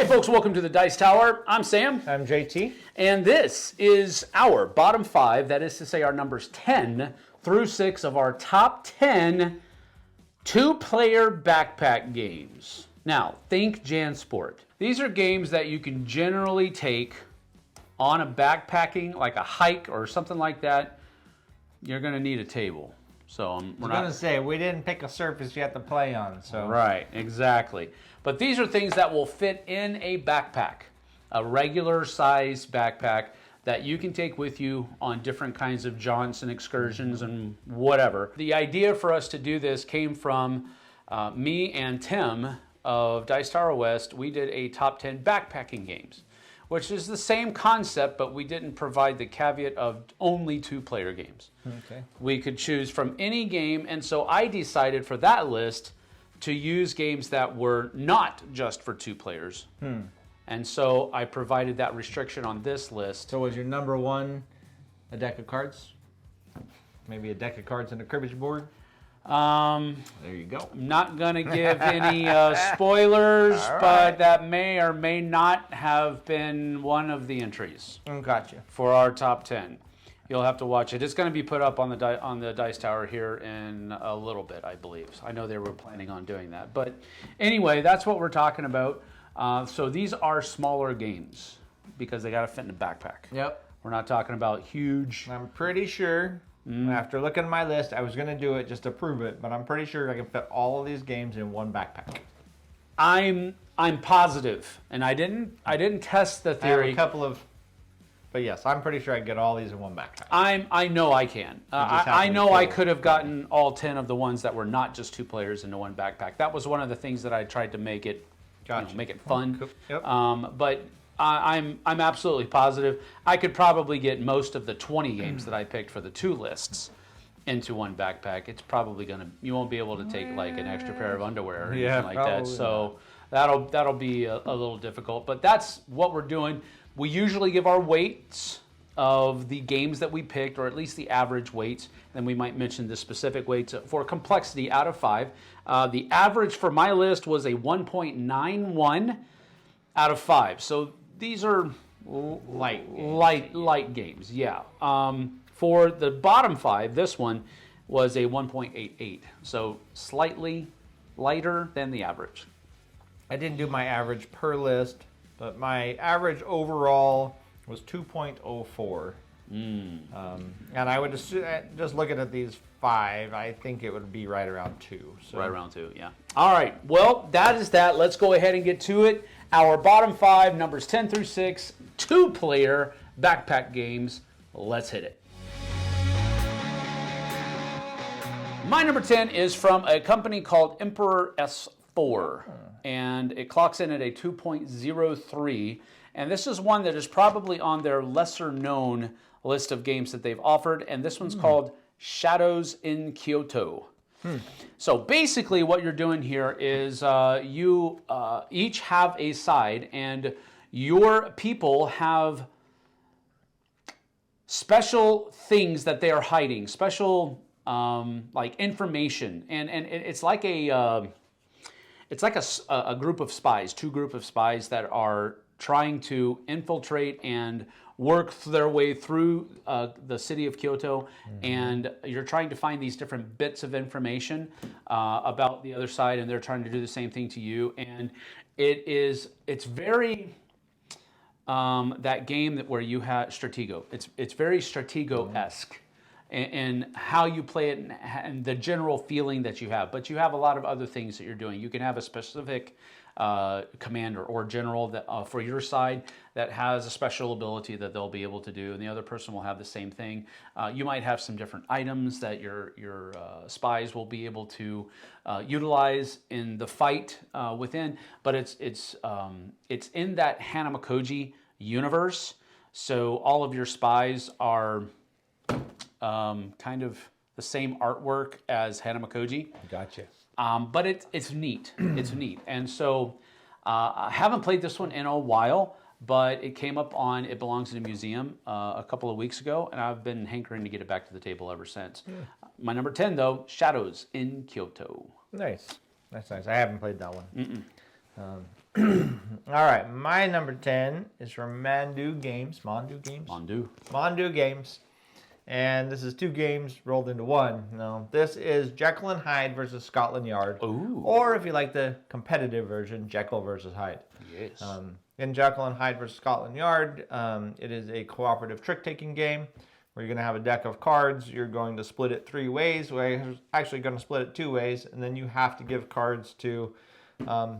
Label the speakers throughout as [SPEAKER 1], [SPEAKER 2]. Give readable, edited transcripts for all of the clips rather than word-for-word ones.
[SPEAKER 1] Hey folks, welcome to the Dice Tower. I'm Sam.
[SPEAKER 2] I'm JT.
[SPEAKER 1] And this is our bottom 5, that is to say our numbers 10 through 6 of our top 10 two-player backpack games. Now, think JanSport. These are games that you can generally take on a backpacking, like a hike or something like that. You're going to need a table. So
[SPEAKER 2] I was going to say, we didn't pick a surface yet to play on. So
[SPEAKER 1] Right, exactly. But these are things that will fit in a backpack, a regular size backpack that you can take with you on different kinds of jaunts and excursions and whatever. The idea for us to do this came from me and Tim of Dice Tower West. We did a top 10 backpacking games, which is the same concept, but we didn't provide the caveat of only two-player games.
[SPEAKER 2] Okay.
[SPEAKER 1] We could choose from any game, and so I decided for that list to use games that were not just for two players. And so I provided that restriction on this list.
[SPEAKER 2] So was your number one a deck of cards? Maybe a deck of cards and a cribbage board? There you go.
[SPEAKER 1] I'm not going to give any spoilers,
[SPEAKER 2] All right.
[SPEAKER 1] but that may or may not have been one of the entries.
[SPEAKER 2] Gotcha.
[SPEAKER 1] For our top 10. You'll have to watch it. It's going to be put up on the Dice Tower here in a little bit, I believe. I know they were planning on doing that. But anyway, that's what we're talking about. So these are smaller games because they got to fit in a backpack.
[SPEAKER 2] Yep.
[SPEAKER 1] We're not talking about huge.
[SPEAKER 2] I'm pretty sure, after looking at my list, I was going to do it just to prove it, but I'm pretty sure I can fit all of these games in one backpack.
[SPEAKER 1] I'm positive, and I didn't test the theory.
[SPEAKER 2] I have a couple of, but yes, I'm pretty sure I can get all these in one backpack.
[SPEAKER 1] I know I can. I know I could have gotten all 10 of the ones that were not just two players into one backpack. That was one of the things that I tried to make it, make it fun.
[SPEAKER 2] Cool. Yep.
[SPEAKER 1] But I'm absolutely positive I could probably get most of the 20 games that I picked for the two lists into one backpack. It's probably you won't be able to take like an extra pair of underwear or anything like that. So that'll be a little difficult. But that's what we're doing. We usually give our weights of the games that we picked, or at least the average weights. Then we might mention the specific weights for complexity out of 5. The average for my list was a 1.91 out of 5. So these are light games. Yeah. For the bottom 5, this one was a 1.88. So slightly lighter than the average.
[SPEAKER 2] I didn't do my average per list, but my average overall was 2.04. And I would assume, just looking at these 5, I think it would be right around 2. So.
[SPEAKER 1] Right around 2, yeah. All right, well, that is that. Let's go ahead and get to it. Our bottom 5, numbers 10 through 6, two-player backpack games. Let's hit it. My number 10 is from a company called Emperor S4. And it clocks in at a 2.03. And this is one that is probably on their lesser known list of games that they've offered. And this one's called Shadows in Kyoto. So basically what you're doing here is you each have a side, and your people have special things that they are hiding, special like information. And it's like a group of spies, two group of spies that are trying to infiltrate and work their way through the city of Kyoto, and you're trying to find these different bits of information about the other side, and they're trying to do the same thing to you. And it's very that game where you have Stratego. It's very Stratego-esque. And how you play it and the general feeling that you have. But you have a lot of other things that you're doing. You can have a specific commander or general that for your side that has a special ability that they'll be able to do, and the other person will have the same thing. You might have some different items that your spies will be able to utilize in the fight within. But it's in that Hanamakoji universe. So all of your spies are kind of the same artwork as Hanamakoji.
[SPEAKER 2] Gotcha.
[SPEAKER 1] But it's neat. It's neat. And so I haven't played this one in a while, but it came up on It Belongs in a Museum a couple of weeks ago, and I've been hankering to get it back to the table ever since. My number 10, though, Shadows in Kyoto.
[SPEAKER 2] Nice. That's nice. I haven't played that one. All right, my number 10 is from Mandu Games. Mandu Games. And this is 2 games rolled into one. Now, this is Jekyll and Hyde versus Scotland Yard.
[SPEAKER 1] Ooh.
[SPEAKER 2] Or if you like the competitive version, Jekyll versus Hyde.
[SPEAKER 1] Yes.
[SPEAKER 2] In Jekyll and Hyde versus Scotland Yard, it is a cooperative trick-taking game where you're going to have a deck of cards. You're going to split it 3 ways. We're actually going to split it 2 ways, and then you have to give cards to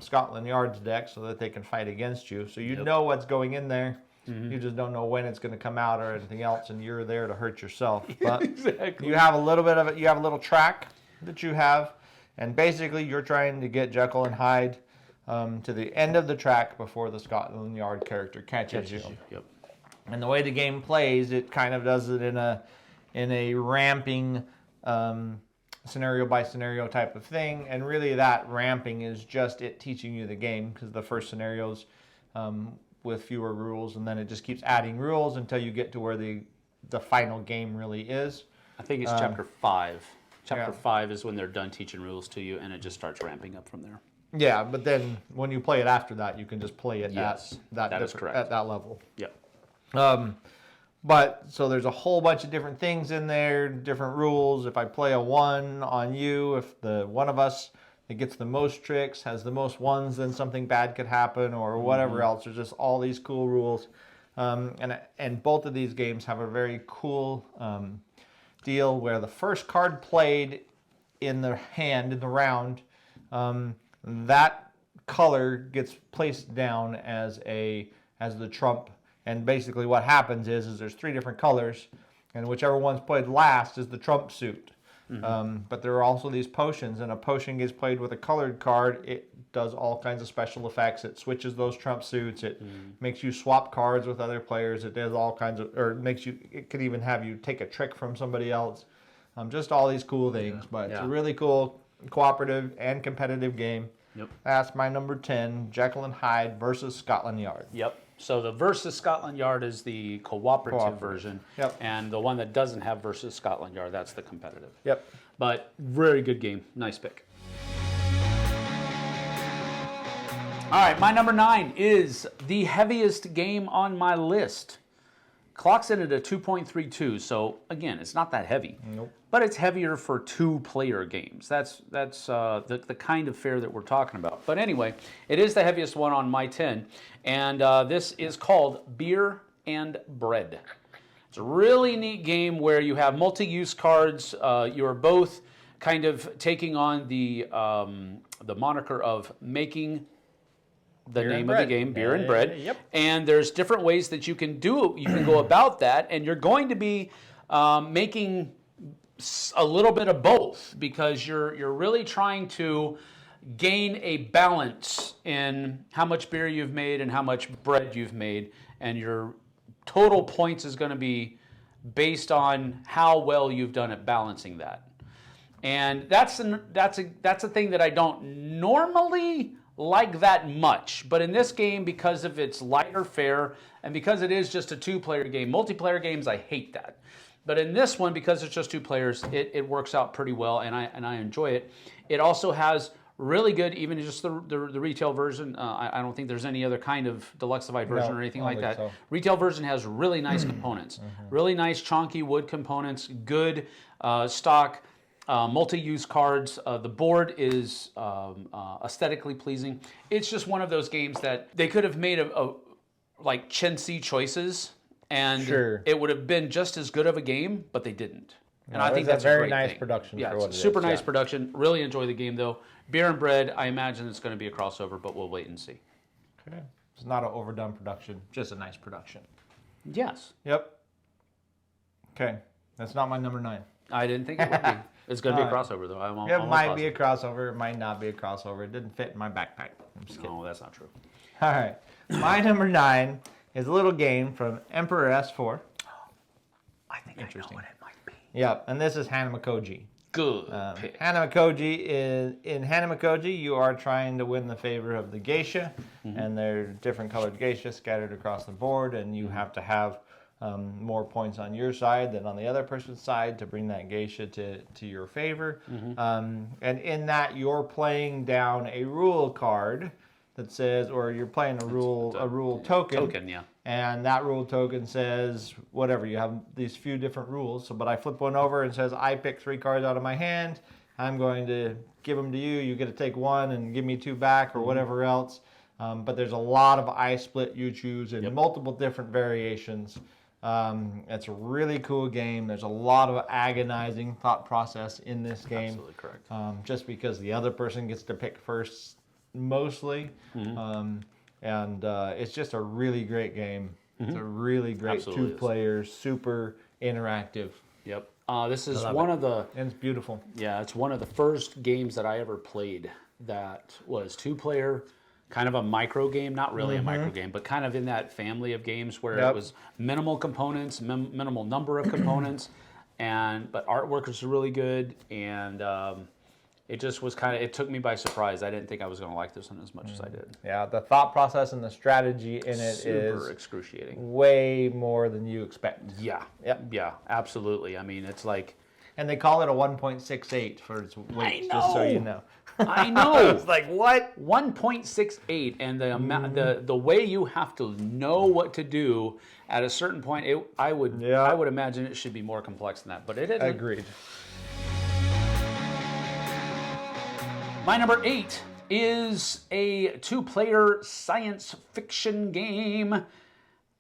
[SPEAKER 2] Scotland Yard's deck so that they can fight against you. So you know what's going in there. You just don't know when it's going to come out or anything else, and you're there to hurt yourself. But
[SPEAKER 1] exactly.
[SPEAKER 2] you have a little bit of it. You have a little track that you have, and basically you're trying to get Jekyll and Hyde to the end of the track before the Scotland Yard character catches you.
[SPEAKER 1] Yep.
[SPEAKER 2] And the way the game plays, it kind of does it in a ramping scenario by scenario type of thing. And really that ramping is just it teaching you the game, because the first scenario's with fewer rules, and then it just keeps adding rules until you get to where the final game really is.
[SPEAKER 1] I think it's chapter 5. Chapter 5 is when they're done teaching rules to you, and it just starts ramping up from there.
[SPEAKER 2] Yeah, but then when you play it after that, you can just play it
[SPEAKER 1] Yes,
[SPEAKER 2] at
[SPEAKER 1] that is correct.
[SPEAKER 2] at that level.
[SPEAKER 1] Yep.
[SPEAKER 2] But so there's a whole bunch of different things in there, different rules. If I play a 1 on you, if the one of us that gets the most tricks has the most ones, then something bad could happen, or whatever else. There's just all these cool rules, and both of these games have a very cool deal where the first card played in the hand in the round, that color gets placed down as the trump. And basically what happens is there's 3 different colors, and whichever one's played last is the trump suit. But there are also these potions, and a potion gets played with a colored card. It does all kinds of special effects. It switches those trump suits. It makes you swap cards with other players. It does all kinds of, or it could even have you take a trick from somebody else. Just all these cool things. But it's a really cool cooperative and competitive game.
[SPEAKER 1] Yep.
[SPEAKER 2] That's my number 10, Jekyll and Hyde versus Scotland Yard.
[SPEAKER 1] Yep. So the versus Scotland Yard is the cooperative version.
[SPEAKER 2] Yep.
[SPEAKER 1] And the one that doesn't have versus Scotland Yard, that's the competitive.
[SPEAKER 2] Yep.
[SPEAKER 1] But very good game. Nice pick. All right, my number 9 is the heaviest game on my list. Clocks in at a 2.32, so again, it's not that heavy.
[SPEAKER 2] Nope.
[SPEAKER 1] But it's heavier for 2-player games. That's the kind of fare that we're talking about. But anyway, it is the heaviest one on my 10, and this is called Beer and Bread. It's a really neat game where you have multi-use cards. You are both kind of taking on the moniker of making the name of the game, Beer and Bread.
[SPEAKER 2] Yep.
[SPEAKER 1] And there's different ways that you can do it. You can go about that, and you're going to be making a little bit of both, because you're really trying to gain a balance in how much beer you've made and how much bread you've made, and your total points is going to be based on how well you've done at balancing that. And that's a thing that I don't normally like that much, but in this game, because of its lighter fare and because it is just a 2-player game, multiplayer games I hate that. But in this one, because it's just 2 players, it works out pretty well, and I enjoy it. It also has really good, even just the retail version. I don't think there's any other kind of deluxified version or anything like that. So. Retail version has really nice components, really nice chunky wood components, good stock multi-use cards. The board is aesthetically pleasing. It's just one of those games that they could have made like chintzy choices, and it would have been just as good of a game, but they didn't. And I think that's a very nice
[SPEAKER 2] production.
[SPEAKER 1] Yeah,
[SPEAKER 2] for what it
[SPEAKER 1] super
[SPEAKER 2] is.
[SPEAKER 1] nice production. Really enjoy the game though. Beer and Bread, I imagine it's going to be a crossover, but we'll wait and see.
[SPEAKER 2] Okay. It's not an overdone production, just a nice production.
[SPEAKER 1] Yes.
[SPEAKER 2] Yep. Okay, that's not my number 9.
[SPEAKER 1] I didn't think it would be. It's going to be a crossover though.
[SPEAKER 2] It might be a crossover. It might not be a crossover. It didn't fit in my backpack. I'm just kidding.
[SPEAKER 1] No, that's not true.
[SPEAKER 2] All right. My number 9 is a little game from Emperor S4.
[SPEAKER 1] I think I know what it might be.
[SPEAKER 2] Yep, and this is Hanamakoji.
[SPEAKER 1] Good.
[SPEAKER 2] Hanamakoji is in Hanamakoji. You are trying to win the favor of the geisha, and there are different colored geisha scattered across the board, and you have to have more points on your side than on the other person's side to bring that geisha to your favor. And in that, you're playing down a rule card that says, or you're playing a rule token.
[SPEAKER 1] Token, yeah.
[SPEAKER 2] And that rule token says whatever. You have these few different rules. So, but I flip one over and it says I pick 3 cards out of my hand. I'm going to give them to you. You get to take 1 and give me 2 back or whatever else. But there's a lot of I split you choose in multiple different variations. It's a really cool game. There's a lot of agonizing thought process in this game.
[SPEAKER 1] Absolutely correct.
[SPEAKER 2] Just because the other person gets to pick first mostly. It's just a really great game. It's a really great
[SPEAKER 1] Absolutely
[SPEAKER 2] 2 players, super interactive.
[SPEAKER 1] Yep. This is one of the...
[SPEAKER 2] And it's beautiful.
[SPEAKER 1] Yeah, it's one of the first games that I ever played that was 2-player, kind of a micro game, not really a micro game, but kind of in that family of games where it was minimal components, minimal number of components, but artwork was really good, and it just was kind of, it took me by surprise. I didn't think I was going to like this one as much as I did.
[SPEAKER 2] Yeah, the thought process and the strategy in it
[SPEAKER 1] Super
[SPEAKER 2] is
[SPEAKER 1] excruciating.
[SPEAKER 2] way more than you expect.
[SPEAKER 1] Yeah.
[SPEAKER 2] Yep.
[SPEAKER 1] Yeah, absolutely. I mean, it's like...
[SPEAKER 2] And they call it a 1.68 for its weight, just so you know.
[SPEAKER 1] I know.
[SPEAKER 2] It's like, what?
[SPEAKER 1] 1.68, and the amount, the way you have to know what to do at a certain point, I would imagine it should be more complex than that, but it isn't.
[SPEAKER 2] Agreed.
[SPEAKER 1] My number 8 is a 2-player science fiction game.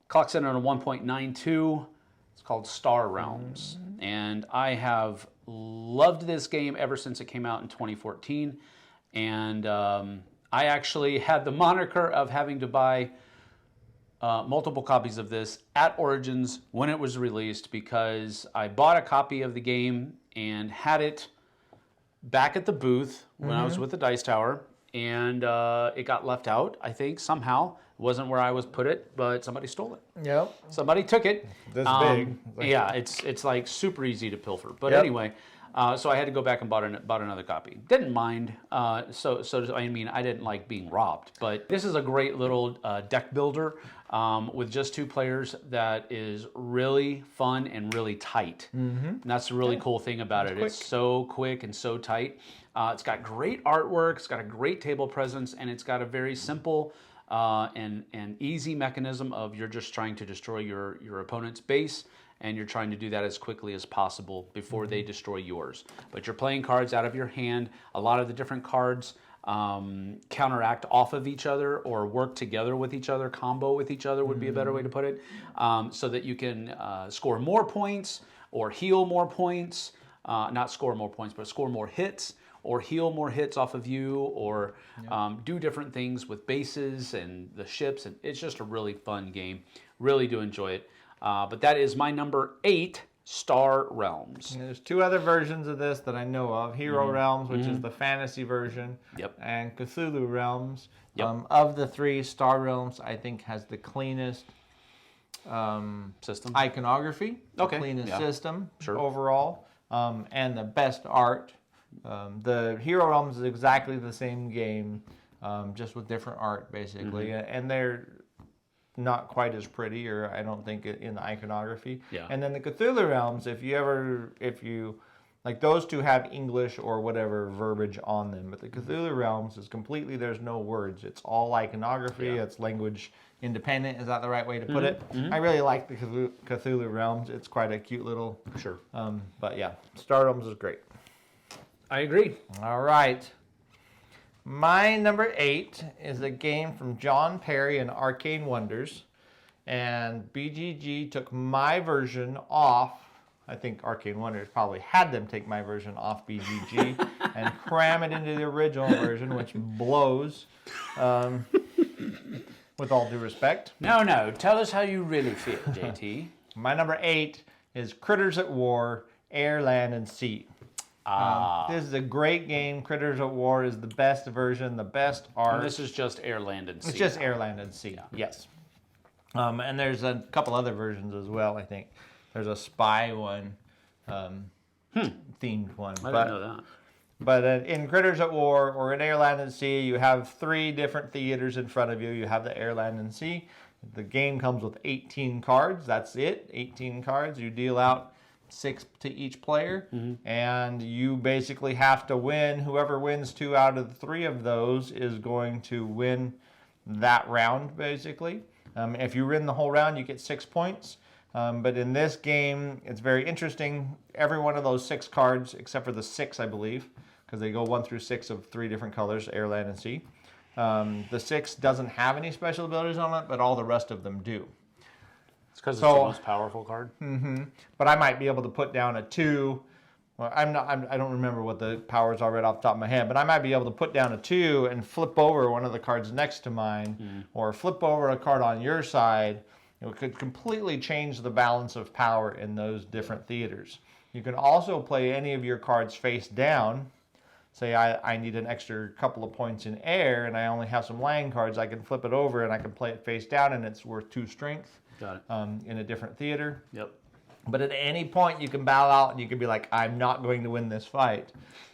[SPEAKER 1] Clocks in on a 1.92. It's called Star Realms. And I have loved this game ever since it came out in 2014. And I actually had the moniker of having to buy multiple copies of this at Origins when it was released, because I bought a copy of the game and had it back at the booth when I was with the Dice Tower, and it got left out, I think, somehow. It wasn't where I was put it, but somebody stole it.
[SPEAKER 2] Yep.
[SPEAKER 1] Somebody took it.
[SPEAKER 2] This big.
[SPEAKER 1] Yeah, it's like super easy to pilfer. But anyway, so I had to go back and bought another copy. Didn't mind. I mean, I didn't like being robbed. But this is a great little deck builder with just 2 players that is really fun and really tight. And that's the really cool thing about it. It's so quick and so tight. It's got great artwork. It's got a great table presence, and it's got a very simple and easy mechanism of you're just trying to destroy your opponent's base, and you're trying to do that as quickly as possible before they destroy yours. But you're playing cards out of your hand. A lot of the different cards counteract off of each other or work together with each other, combo with each other would be a better way to put it, so that you can score more points or heal more points, not score more points, but score more hits, or heal more hits off of you, or do different things with bases and the ships. And it's just a really fun game. Really do enjoy it. But that is my number 8, Star Realms.
[SPEAKER 2] And there's 2 other versions of this that I know of. Hero Realms, which is the fantasy version.
[SPEAKER 1] Yep.
[SPEAKER 2] And Cthulhu Realms.
[SPEAKER 1] Yep.
[SPEAKER 2] Of the 3, Star Realms, I think, has the cleanest
[SPEAKER 1] System.
[SPEAKER 2] iconography.
[SPEAKER 1] Okay,
[SPEAKER 2] The cleanest
[SPEAKER 1] yeah.
[SPEAKER 2] system
[SPEAKER 1] Sure.
[SPEAKER 2] overall. And the best art. The Hero Realms is exactly the same game, just with different art, basically. And they're not quite as pretty, or I don't think in the iconography.
[SPEAKER 1] Yeah.
[SPEAKER 2] And then the Cthulhu Realms, if you like, those 2 have English or whatever verbiage on them, but the Cthulhu Realms is completely, there's no words. It's all iconography.
[SPEAKER 1] Yeah.
[SPEAKER 2] It's language independent. Is that the right way to put it? I really like the Cthulhu Realms. It's quite a cute little.
[SPEAKER 1] Sure.
[SPEAKER 2] But yeah, Star Realms is great.
[SPEAKER 1] I agree.
[SPEAKER 2] All right. My number 8 is a game from John Perry and Arcane Wonders. And BGG took my version off. I think Arcane Wonders probably had them take my version off BGG and cram it into the original version, which blows, with all due respect.
[SPEAKER 1] No. Tell us how you really feel, JT.
[SPEAKER 2] My number 8 is Critters at War, Air, Land, and Sea. This is a great game. Critters at War is the best version, the best art.
[SPEAKER 1] And this is just Air, Land, and Sea.
[SPEAKER 2] It's just Air, Land, and Sea, yes. And there's a couple other versions as well, I think. There's a spy one, themed one.
[SPEAKER 1] I didn't know that.
[SPEAKER 2] But in Critters at War, or in Air, Land, and Sea, you have 3 different theaters in front of you. You have the Air, Land, and Sea. The game comes with 18 cards. That's it, 18 cards. You deal out 6 to each player, and you basically have to win. Whoever wins 2 out of the 3 of those is going to win that round, basically. If you win the whole round, you get 6 points. But in this game, it's very interesting. Every one of those 6 cards, except for the 6, I believe, because they go 1 through 6 of 3 different colors, air, land, and sea. The 6 doesn't have any special abilities on it, but all the rest of them do.
[SPEAKER 1] It's because it's the most powerful card.
[SPEAKER 2] But I might be able to put down a 2. Well, I don't remember what the powers are right off the top of my head, but I might be able to put down a 2 and flip over one of the cards next to mine, or flip over a card on your side. It could completely change the balance of power in those different theaters. You can also play any of your cards face down. Say I need an extra couple of points in air, and I only have some land cards. I can flip it over, and I can play it face down, and it's worth 2 strength.
[SPEAKER 1] Got it.
[SPEAKER 2] In a different theater.
[SPEAKER 1] Yep.
[SPEAKER 2] But at any point, you can bow out, and you can be like, I'm not going to win this fight.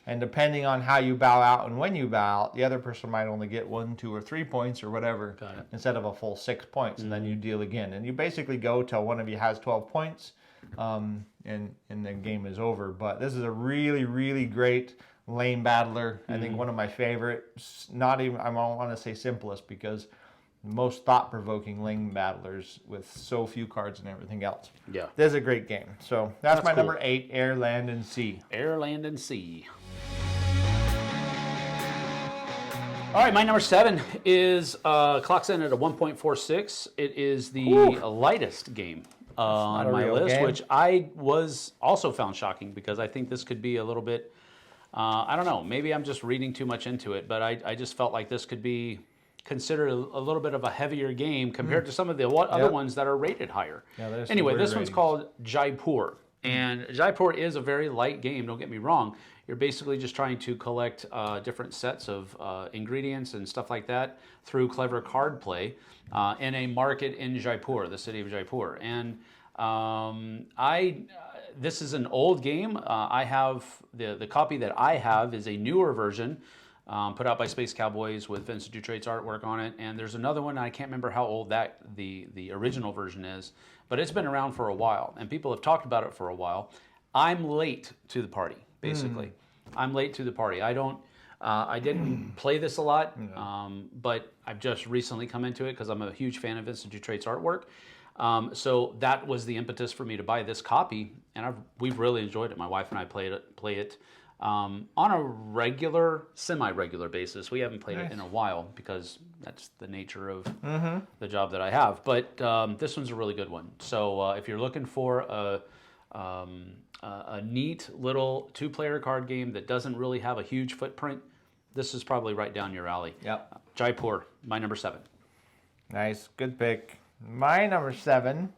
[SPEAKER 2] And depending on how you bow out and when you bow out, the other person might only get 1, 2, or 3 points or whatever, instead of a full 6 points, and then you deal again. And you basically go till one of you has 12 points, and the game is over. But this is a really, really great lane battler. I think one of my favorites. Not even, I don't want to say simplest, because most thought-provoking lane battlers with so few cards and everything else.
[SPEAKER 1] Yeah.
[SPEAKER 2] This is a great game. So that's my
[SPEAKER 1] cool.
[SPEAKER 2] number 8, Air, Land, and Sea.
[SPEAKER 1] Air, land, and sea. All right, my number 7 is clocks in at a 1.46. It is the lightest game on my list,
[SPEAKER 2] game.
[SPEAKER 1] which I was also found shocking, because I think this could be a little bit, I don't know, maybe I'm just reading too much into it, but I just felt like this could be considered a little bit of a heavier game compared to some of the other ones that are rated higher.
[SPEAKER 2] Yeah,
[SPEAKER 1] anyway, this one's called Jaipur. And Jaipur is a very light game, don't get me wrong. You're basically just trying to collect different sets of ingredients and stuff like that through clever card play in a market in Jaipur, the city of Jaipur. And this is an old game. I have, the copy that I have is a newer version, put out by Space Cowboys with Vince Dutrait's artwork on it. And there's another one, I can't remember how old the original version is, but it's been around for a while, and people have talked about it for a while. I'm late to the party, basically. I'm late to the party. I didn't play this a lot, but I've just recently come into it because I'm a huge fan of Vince Dutrait's artwork. So that was the impetus for me to buy this copy, and we've really enjoyed it. My wife and I play it on a regular, semi-regular basis. We haven't played it in a while because that's the nature of the job that I have. But this one's a really good one. So if you're looking for a neat little 2-player card game that doesn't really have a huge footprint, this is probably right down your alley.
[SPEAKER 2] Yep.
[SPEAKER 1] Jaipur, my number 7.
[SPEAKER 2] Nice, good pick. My number 7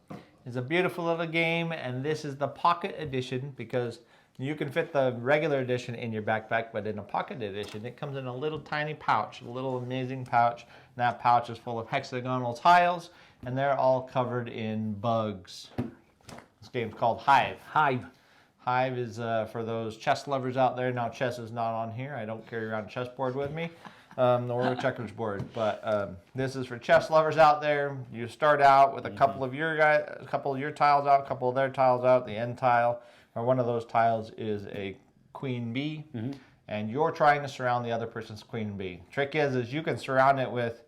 [SPEAKER 2] is a beautiful little game, and this is the Pocket Edition, because you can fit the regular edition in your backpack, but in a Pocket Edition, it comes in a little tiny pouch, a little amazing pouch. And that pouch is full of hexagonal tiles, and they're all covered in bugs. This game's called Hive. Hive is for those chess lovers out there. Now, chess is not on here. I don't carry around a chessboard with me, nor a checkers board. But this is for chess lovers out there. You start out with a couple of your tiles out, a couple of their tiles out. The end tile, or one of those tiles, is a queen bee, and you're trying to surround the other person's queen bee. Trick is you can surround it with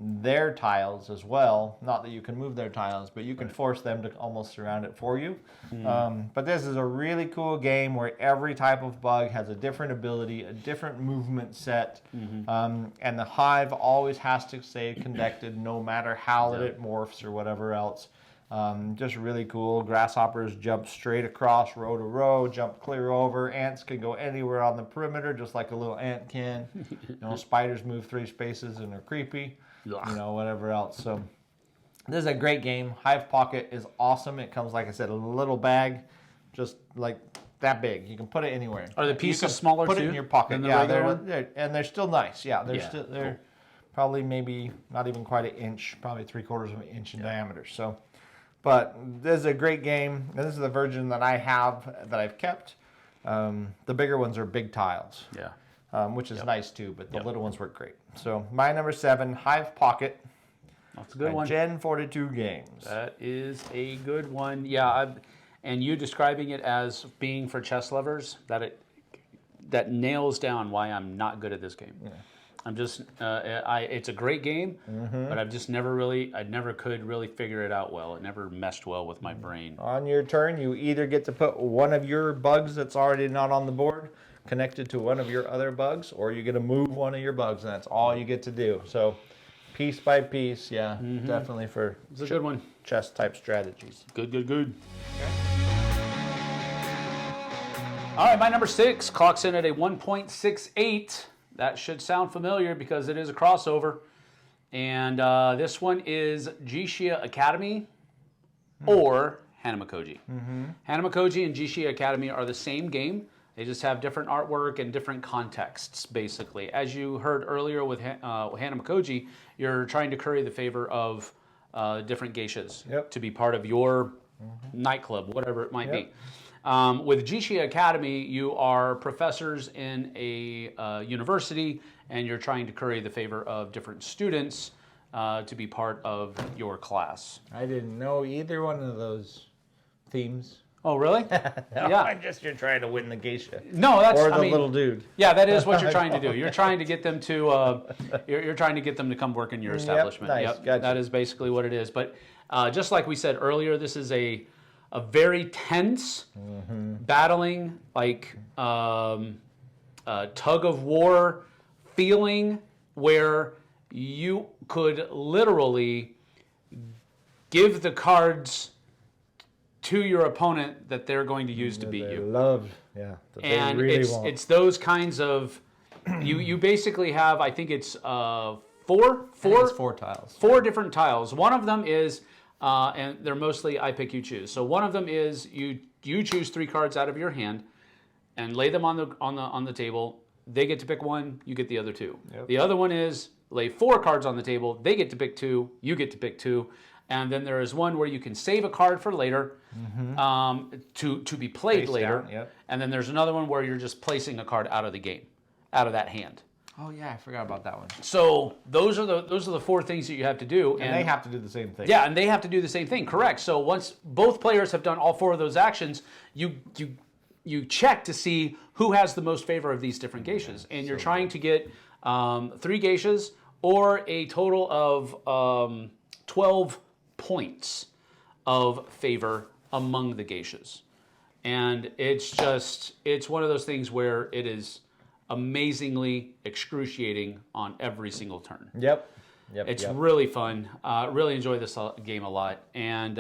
[SPEAKER 2] their tiles as well. Not that you can move their tiles, but you can force them to almost surround it for you. But this is a really cool game where every type of bug has a different ability, a different movement set, and the hive always has to stay connected no matter how it morphs or whatever else. Just really cool. Grasshoppers jump straight across row to row, jump clear over. Ants can go anywhere on the perimeter, just like a little ant can. Spiders move 3 spaces and are creepy. Whatever else. So this is a great game. Hive Pocket is awesome. It comes, like I said, a little bag, just like that big. You can put it anywhere.
[SPEAKER 1] Are the pieces smaller too?
[SPEAKER 2] Put it in your pocket.
[SPEAKER 1] Than the
[SPEAKER 2] Yeah,
[SPEAKER 1] regular one?
[SPEAKER 2] they're still nice. Yeah, they're
[SPEAKER 1] cool.
[SPEAKER 2] Probably maybe not even quite an inch, probably 3/4 of an inch in diameter. So, but this is a great game. And this is the version that I have that I've kept. The bigger ones are big tiles.
[SPEAKER 1] Yeah.
[SPEAKER 2] Which is nice too, but the little ones work great. So my number 7, Hive Pocket.
[SPEAKER 1] That's a good one.
[SPEAKER 2] Gen 42 Games.
[SPEAKER 1] That is a good one. Yeah, and you describing it as being for chess lovers, that nails down why I'm not good at this game. Yeah. I'm just, it's a great game, but I never could really figure it out well. It never meshed well with my brain.
[SPEAKER 2] On your turn, you either get to put one of your bugs that's already not on the board connected to one of your other bugs, or you get to move one of your bugs, and that's all you get to do. So, piece by piece, definitely for
[SPEAKER 1] it's a good one.
[SPEAKER 2] Chess type strategies.
[SPEAKER 1] Good. Okay. All right, my number 6 clocks in at a 1.68. That should sound familiar because it is a crossover. And this one is Jishia Academy or Hanamakoji. Hanamakoji and Jishia Academy are the same game. They just have different artwork and different contexts, basically. As you heard earlier with Hanamakoji, you're trying to curry the favor of different geishas to be part of your nightclub, whatever it might be. With Jishia Academy, you are professors in a university, and you're trying to curry the favor of different students to be part of your class.
[SPEAKER 2] I didn't know either one of those themes.
[SPEAKER 1] Oh, really?
[SPEAKER 2] Yeah. You're trying to win the geisha.
[SPEAKER 1] No, that's
[SPEAKER 2] or the little dude.
[SPEAKER 1] Yeah, that is what you're trying to do. You're trying to get them to you're trying to get them to come work in your establishment.
[SPEAKER 2] Nice. Gotcha.
[SPEAKER 1] That is basically what it is. But just like we said earlier, this is a very tense, battling, like tug of war feeling where you could literally give the cards to your opponent that they're going to use to beat you. And
[SPEAKER 2] really
[SPEAKER 1] it's those kinds of you basically have, I think it's four
[SPEAKER 2] tiles.
[SPEAKER 1] 4 different tiles. One of them is and they're mostly I pick you choose. So one of them is you choose 3 cards out of your hand and lay them on the table. They get to pick 1, you get the other 2. Yep. The other one is lay 4 cards on the table. They get to pick 2, you get to pick 2. And then there is one where you can save a card for later to be played later.
[SPEAKER 2] Yep.
[SPEAKER 1] And then there's another one where you're just placing a card out of the game, out of that hand.
[SPEAKER 2] Oh yeah, I forgot about that one.
[SPEAKER 1] So those are the 4 things that you have to do,
[SPEAKER 2] and they have to do the same thing.
[SPEAKER 1] Yeah, and they have to do the same thing. Correct. So once both players have done all 4 of those actions, you check to see who has the most favor of these different geishas, and you're trying to get 3 geishas or a total of 12 points of favor among the geishas, and it's one of those things where it is amazingly excruciating on every single turn. It's really fun. Really enjoy this game a lot. And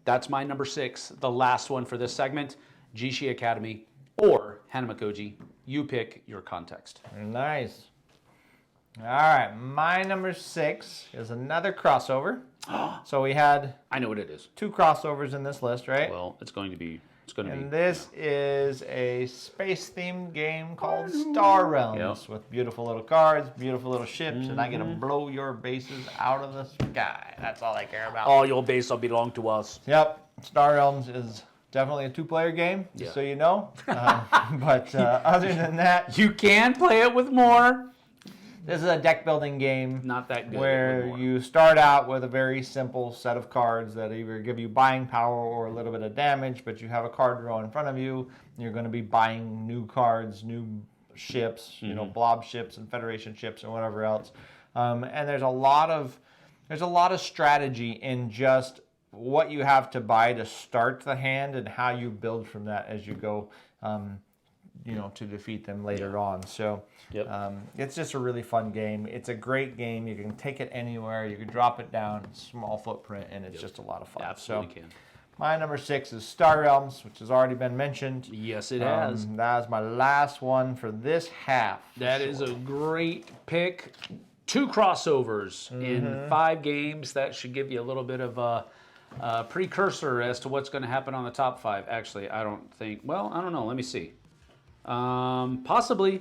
[SPEAKER 1] that's my number 6, the last one for this segment, Jishia Academy or Hanamakoji. You pick your context.
[SPEAKER 2] Nice. All right, my number 6 is another crossover. So we had...
[SPEAKER 1] I know what it is.
[SPEAKER 2] 2 crossovers in this list, right?
[SPEAKER 1] Well, it's going to be...
[SPEAKER 2] And this is a space-themed game called Star Realms with beautiful little cards, beautiful little ships, and I get to blow your bases out of the sky. That's all I care about.
[SPEAKER 1] All your bases will belong to us.
[SPEAKER 2] Yep. Star Realms is definitely a 2-player game, just so you know. But other than that...
[SPEAKER 1] You can play it with more.
[SPEAKER 2] This is a deck building game.
[SPEAKER 1] Not that good.
[SPEAKER 2] Where you start out with a very simple set of cards that either give you buying power or a little bit of damage, but you have a card row in front of you. You're going to be buying new cards, new ships, you know, blob ships and Federation ships and whatever else. And there's a lot of strategy in just what you have to buy to start the hand and how you build from that as you go. You know, to defeat them later on. So it's just a really fun game. It's a great game. You can take it anywhere. You can drop it down, small footprint, and it's just a lot of fun.
[SPEAKER 1] Absolutely can.
[SPEAKER 2] My number 6 is Star Realms, which has already been mentioned.
[SPEAKER 1] Yes, it has.
[SPEAKER 2] That is my last one for this half.
[SPEAKER 1] That is a great pick. 2 crossovers in 5 games. That should give you a little bit of a precursor as to what's going to happen on the top 5. Actually, I don't think. Well, I don't know. Let me see. Possibly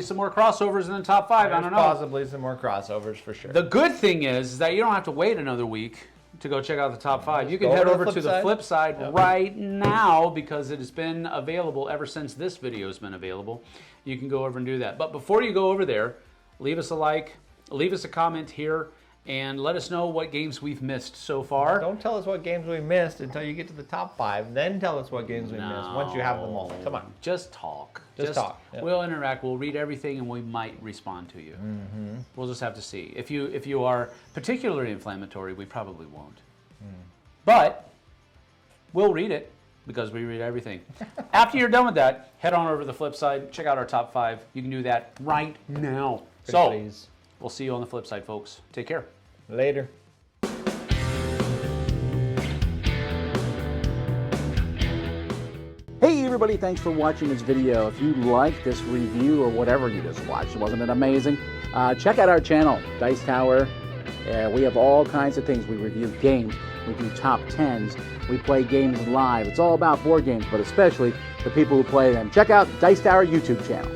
[SPEAKER 1] some more crossovers in the top 5. I don't know.
[SPEAKER 2] Possibly some more crossovers for sure.
[SPEAKER 1] The good thing is that you don't have to wait another week to go check out the top 5. You can head over to the Flipside right now because it has been available ever since this video has been available. You can go over and do that. But before you go over there, leave us a like, leave us a comment here, and let us know what games we've missed so far.
[SPEAKER 2] Don't tell us what games we missed until you get to the top 5. Then tell us what games we missed once you have them all. Come on.
[SPEAKER 1] Just talk.
[SPEAKER 2] Just talk. Yeah.
[SPEAKER 1] We'll interact. We'll read everything, and we might respond to you. We'll just have to see. If you are particularly inflammatory, we probably won't. But we'll read it because we read everything. After you're done with that, head on over to the Flipside. Check out our top 5. You can do that right now.
[SPEAKER 2] Please.
[SPEAKER 1] We'll see you on the flip side, folks. Take care.
[SPEAKER 2] Later.
[SPEAKER 3] Hey everybody, thanks for watching this video. If you like this review or whatever you just watched, wasn't it amazing? Check out our channel, Dice Tower. We have all kinds of things. We review games, we do top 10s, we play games live. It's all about board games, but especially the people who play them. Check out Dice Tower YouTube channel.